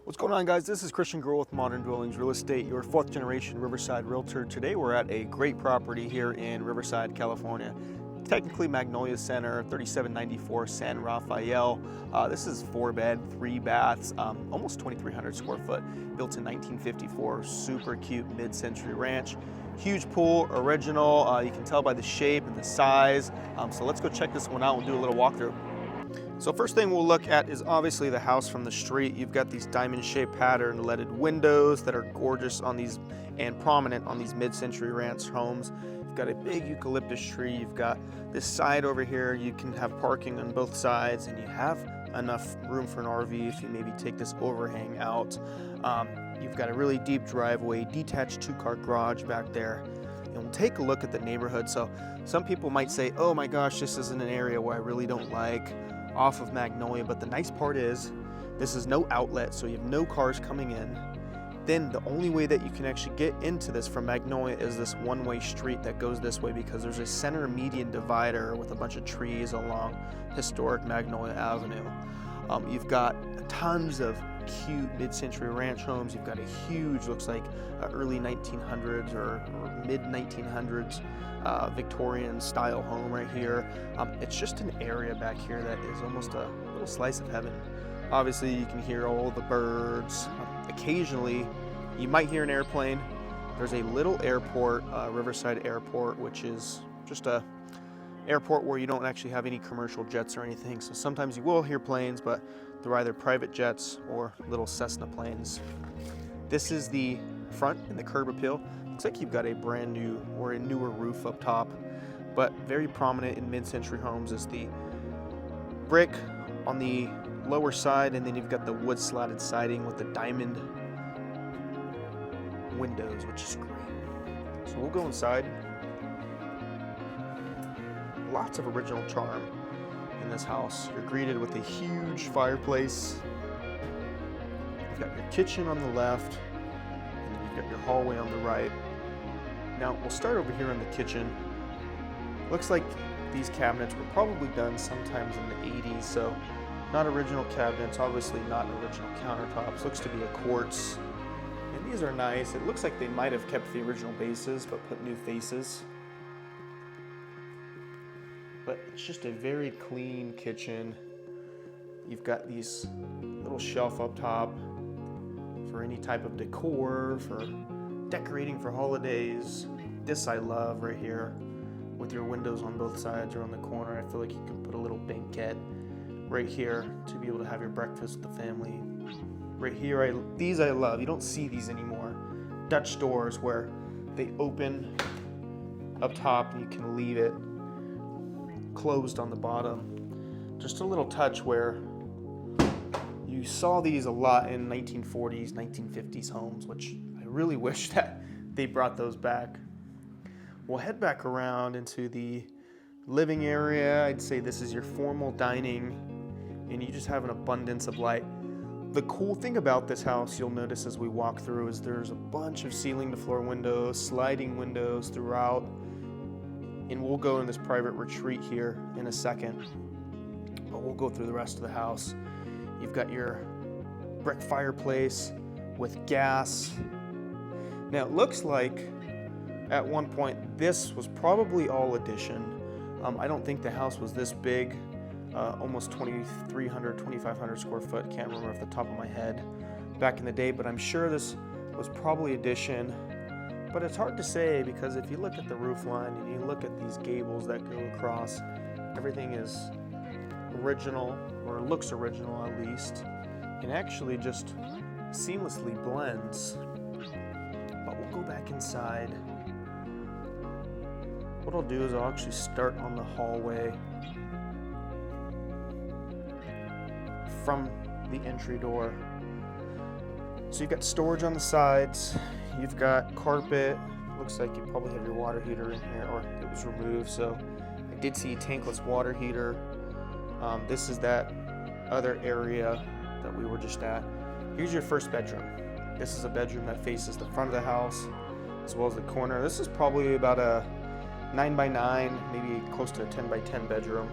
What's going on, guys? This is Christian Girl with Modern Dwellings Real Estate, your fourth generation Riverside realtor. Today we're at a great property here in Riverside, California. Technically Magnolia Center, 3794 San Rafael. This is 4-bed, 3 baths, almost 2,300 square foot, built in 1954. Super cute mid-century ranch. Huge pool, original. You can tell by the shape and the size. So let's go check this one out and do a little walkthrough. So first thing we'll look at is obviously the house from the street. You've got these diamond-shaped pattern leaded windows that are gorgeous on these and prominent on these mid-century ranch homes. You've got a big eucalyptus tree. You've got this side over here. You can have parking on both sides, and you have enough room for an RV if you maybe take this overhang out. You've got a really deep driveway, detached 2-car garage back there. And we'll take a look at the neighborhood. So some people might say, oh my gosh, this isn't an area where I really don't like, off of Magnolia, but the nice part is this is no outlet, so you have no cars coming in. Then the only way that you can actually get into this from Magnolia is this one-way street that goes this way, because there's a center median divider with a bunch of trees along historic Magnolia Avenue. You've got tons of cute mid-century ranch homes. You've got a huge, looks like early 1900s or mid-1900s Victorian style home right here. It's just an area back here that is almost a little slice of heaven. Obviously you can hear all the birds. Occasionally you might hear an airplane. There's a little airport, Riverside Airport, which is just a airport where you don't actually have any commercial jets or anything. So sometimes you will hear planes, but they're either private jets or little Cessna planes. This is the front and the curb appeal. Looks like you've got a brand new or a newer roof up top, but very prominent in mid-century homes is the brick on the lower side, and then you've got the wood slatted siding with the diamond windows, which is great. So we'll go inside. Lots of original charm in this house. You're greeted with a huge fireplace. You've got your kitchen on the left, and then you've got your hallway on the right. Now we'll start over here in the kitchen. Looks like these cabinets were probably done sometimes in the 80s, so not original cabinets, obviously not original countertops. Looks to be a quartz, and these are nice. It looks like they might have kept the original bases but put new faces. But it's just a very clean kitchen. You've got these little shelf up top for any type of decor, for decorating for holidays. This I love right here with your windows on both sides or on the corner. I feel like you can put a little banquette right here to be able to have your breakfast with the family. Right here, these I love. You don't see these anymore. Dutch doors where they open up top and you can leave it closed on the bottom. Just a little touch where you saw these a lot in 1940s, 1950s homes, which I really wish that they brought those back. We'll head back around into the living area. I'd say this is your formal dining, and you just have an abundance of light. The cool thing about this house, you'll notice as we walk through, is there's a bunch of ceiling to floor windows, sliding windows throughout. And we'll go in this private retreat here in a second, but we'll go through the rest of the house. You've got your brick fireplace with gas. Now it looks like at one point this was probably all addition. I don't think the house was this big, almost 2,300, 2,500 square foot. Can't remember off the top of my head back in the day, but I'm sure this was probably addition. But it's hard to say, because if you look at the roof line and you look at these gables that go across, everything is original, or looks original at least, and actually just seamlessly blends. But we'll go back inside. What I'll do is I'll actually start on the hallway from the entry door. So you've got storage on the sides. You've got carpet. Looks like you probably have your water heater in here, or it was removed. So I did see a tankless water heater. This is that other area that we were just at. Here's your first bedroom. This is a bedroom that faces the front of the house as well as the corner. This is probably about a 9x9, maybe close to a 10x10 bedroom.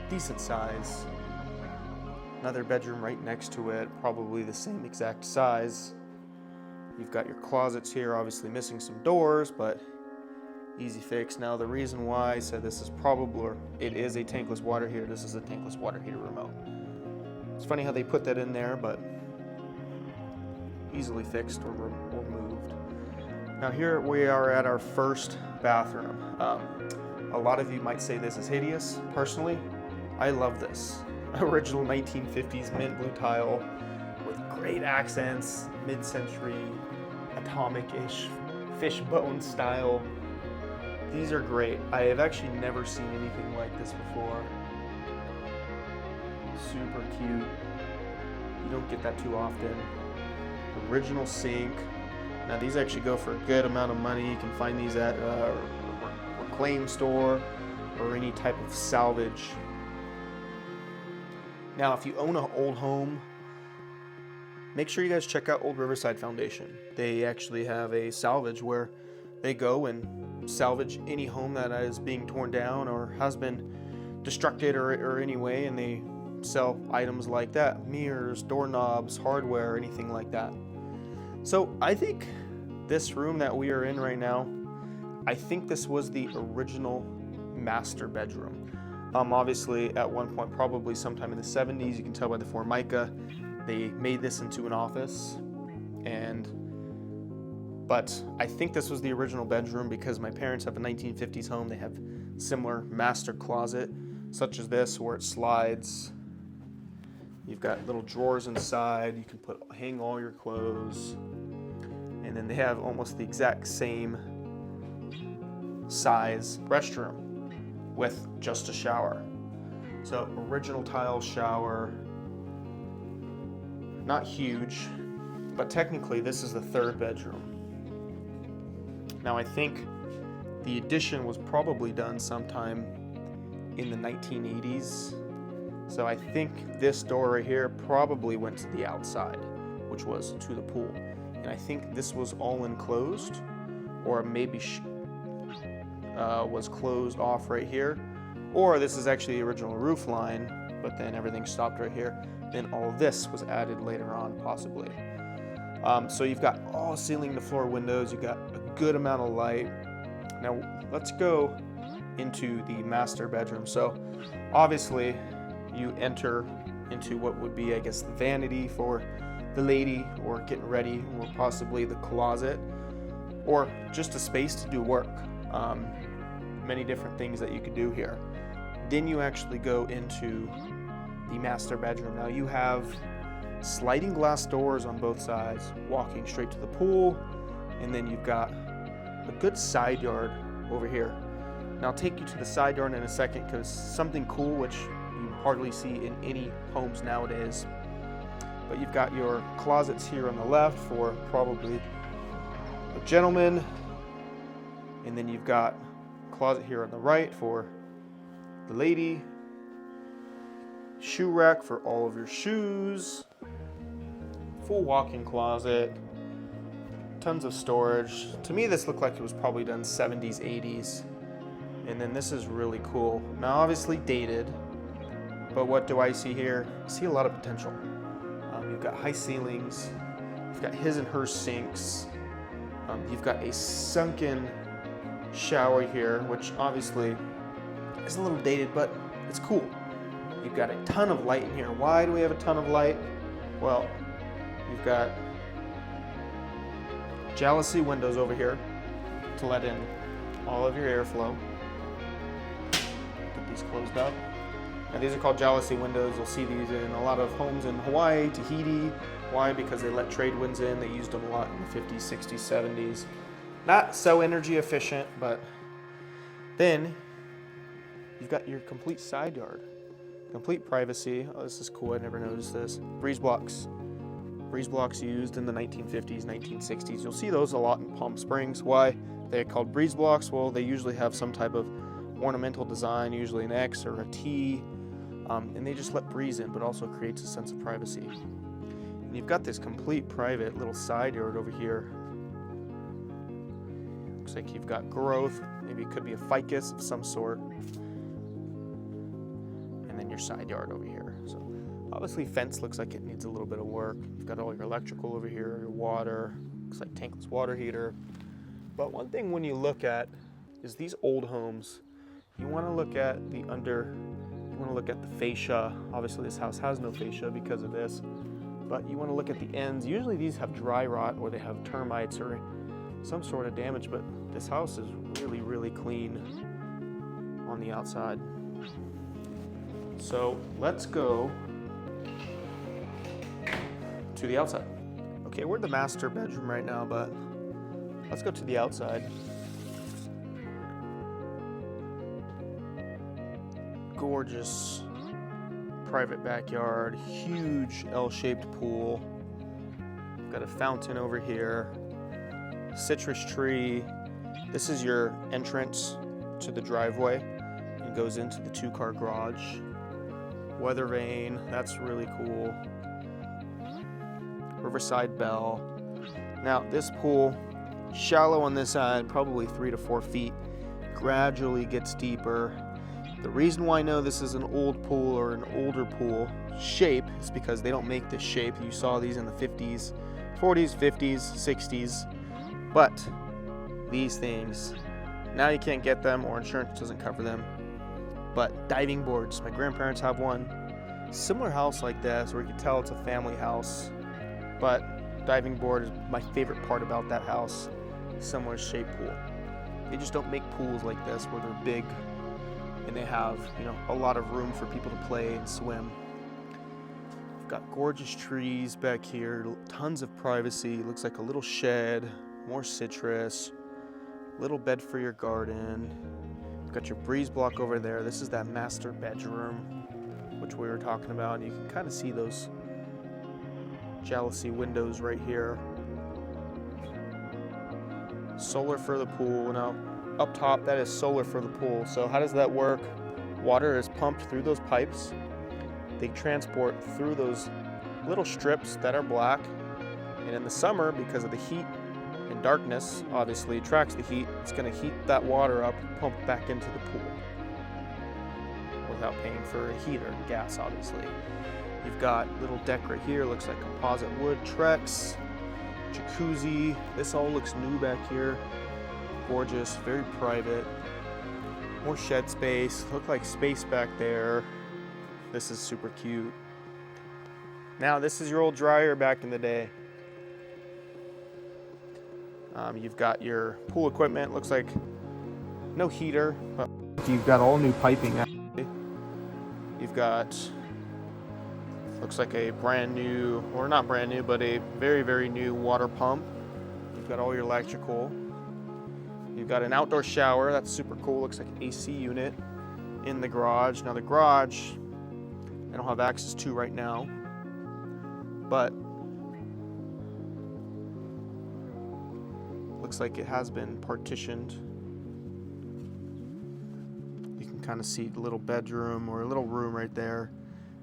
Decent size. Another bedroom right next to it, probably the same exact size. You've got your closets here, obviously missing some doors, but easy fix. Now the reason why I said this is probably, or it is a tankless water heater, this is a tankless water heater remote. It's funny how they put that in there, but easily fixed or moved. Now here we are at our first bathroom. A lot of you might say this is hideous. Personally, I love this. Original 1950s mint blue tile with great accents, mid-century, atomic-ish, fishbone style. These are great. I have actually never seen anything like this before. Super cute. You don't get that too often. Original sink. Now these actually go for a good amount of money. You can find these at a reclaim store or any type of salvage. Now if you own an old home, make sure you guys check out Old Riverside Foundation. They actually have a salvage where they go and salvage any home that is being torn down or has been destructed or any way, and they sell items like that, mirrors, doorknobs, hardware, anything like that. So I think this room that we are in right now, I think this was the original master bedroom. Obviously at one point, probably sometime in the 70s, you can tell by the Formica, they made this into an office. But I think this was the original bedroom because my parents have a 1950s home. They have similar master closet, such as this, where it slides. You've got little drawers inside. You can hang all your clothes. And then they have almost the exact same size restroom with just a shower. So original tile shower, not huge, but technically this is the third bedroom. Now I think the addition was probably done sometime in the 1980s. So I think this door right here probably went to the outside, which was to the pool. And I think this was all enclosed, or maybe was closed off right here. Or this is actually the original roof line, but then everything stopped right here. Then all of this was added later on, possibly. So you've got all ceiling to floor windows. You've got a good amount of light. Now let's go into the master bedroom. So obviously you enter into what would be, I guess, the vanity for the lady, or getting ready, or possibly the closet, or just a space to do work. Many different things that you could do here. Then you actually go into the master bedroom. Now you have sliding glass doors on both sides, walking straight to the pool, and then you've got a good side yard over here. Now I'll take you to the side yard in a second, because something cool which you hardly see in any homes nowadays. But you've got your closets here on the left for probably a gentleman, and then you've got a closet here on the right for the lady, shoe rack for all of your shoes, full walk-in closet, tons of storage. To me this looked like it was probably done 70s, 80s. And then this is really cool. Now obviously dated, but what do I see here? I see a lot of potential. You've got high ceilings, you've got his and her sinks, you've got a sunken shower here, which obviously is a little dated, but it's cool. You've got a ton of light in here. Why do we have a ton of light? Well, you've got jalousie windows over here to let in all of your airflow. Get these closed up. Now these are called jalousie windows. You'll see these in a lot of homes in Hawaii, Tahiti. Why? Because they let trade winds in. They used them a lot in the 50s, 60s, 70s. Not so energy efficient, but then you've got your complete side yard. Complete privacy. Oh, this is cool. I never noticed this. Breeze blocks. Breeze blocks used in the 1950s, 1960s. You'll see those a lot in Palm Springs. Why? They're called breeze blocks. Well, they usually have some type of ornamental design, usually an X or a T, and they just let breeze in, but also creates a sense of privacy. And you've got this complete private little side yard over here. Looks like you've got growth. Maybe it could be a ficus of some sort. And then your side yard over here. So Obviously, fence looks like it needs a little bit of work. You've got all your electrical over here, your water, looks like tankless water heater. But one thing when you look at is these old homes, you want to look at the you want to look at the fascia. Obviously, this house has no fascia because of this, but you want to look at the ends. Usually these have dry rot or they have termites or some sort of damage, but this house is really, really clean on the outside. So let's go to the outside. Okay, we're in the master bedroom right now, but let's go to the outside. Gorgeous private backyard, huge L-shaped pool. Got a fountain over here, citrus tree. This is your entrance to the driveway. It goes into the 2-car garage. Weather vane, that's really cool. Riverside bell. Now this pool, shallow on this side, probably 3 to 4 feet, gradually gets deeper. The reason why I know this is an old pool or an older pool shape is because they don't make this shape. You saw these in the 50s, 40s, 50s, 60s, but these things, now you can't get them or insurance doesn't cover them. But diving boards, my grandparents have one. Similar house like this where you can tell it's a family house. But diving board is my favorite part about that house. Similar shaped pool. They just don't make pools like this where they're big and they have, a lot of room for people to play and swim. We've got gorgeous trees back here, tons of privacy. Looks like a little shed, more citrus, little bed for your garden. You've got your breeze block over there. This is that master bedroom, which we were talking about. And you can kind of see those jealousy windows right here. Solar for the pool. Now up top, that is solar for the pool. So how does that work? Water is pumped through those pipes. They transport through those little strips that are black. And in the summer, because of the heat and darkness, obviously attracts the heat, it's going to heat that water up, pump back into the pool without paying for a heater, gas obviously. You've got little deck right here, looks like composite wood, Trex, jacuzzi. This all looks new back here. Gorgeous, very private. More shed space, look like space back there. This is super cute. Now this is your old dryer back in the day. You've got your pool equipment, looks like no heater, but you've got all new piping actually. You've got, looks like a brand new, or not brand new, but a very, very new water pump. You've got all your electrical. You've got an outdoor shower, that's super cool, looks like an AC unit in the garage. Now the garage, I don't have access to right now, but looks like it has been partitioned. You can kind of see the little bedroom or a little room right there.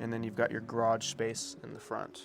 And then you've got your garage space in the front.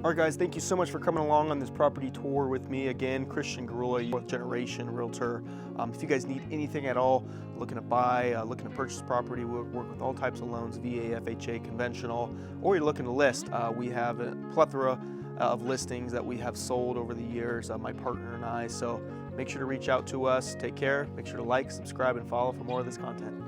All right, guys, thank you so much for coming along on this property tour with me. Again, Christian Garula, 4th generation realtor. If you guys need anything at all, looking to buy, looking to purchase property, we work with all types of loans, VA, FHA, conventional, or you're looking to list. We have a plethora of listings that we have sold over the years, my partner and I. So make sure to reach out to us. Take care. Make sure to like, subscribe, and follow for more of this content.